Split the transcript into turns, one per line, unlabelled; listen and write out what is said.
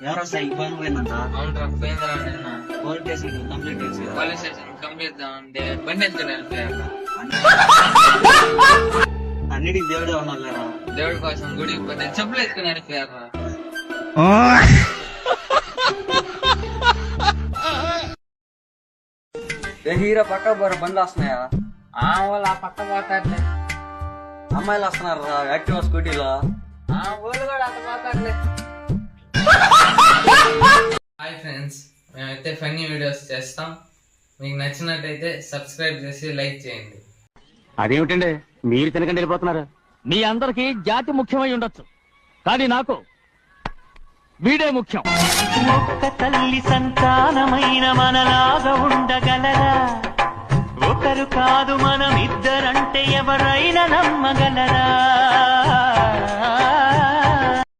ఎవరో సైకి పని పోయిందంట.
అవునరా పోయిందిరా నిన్న.
పోలీస్ స్టేషన్ కంప్లీట్ చేసి
పోలీస్ స్టేషన్ కంప్లీట్ అంటే బండి ఎత్తుకుని వెళ్ళిపోయారు.
అన్నిటికి దేవుడే ఉన్నారా?
దేవుడి కోసం గుడికి పోతే చెప్పులు ఎత్తుకుని వెళ్ళిపోయారు.
హీరో పక్క బోర బండ్లు వస్తున్నాయా?
వాళ్ళు ఆ పక్క పోతారులే.
అమ్మాయిలు వస్తున్నారు యాక్టివా స్కూటీలో.
వాళ్ళు కూడా అట్లా పోతారులే. హాయ్ ఫ్రెండ్స్, మేమైతే ఫన్నీ వీడియోస్ చేస్తాం. మీకు నచ్చినట్టయితే సబ్స్క్రైబ్ చేసి లైక్ చేయండి.
అదేమిటండి మీరు తినకండి వెళ్ళిపోతున్నారు? మీ అందరికీ జాతి ముఖ్యమై ఉండొచ్చు, కానీ నాకు వీడే ముఖ్యం.
ఒక్క తల్లి సంతానమైన మనలాగా ఉండగలరా? ఒకరు కాదు మనం ఇద్దరంటే ఎవరైనా నమ్మగలరా?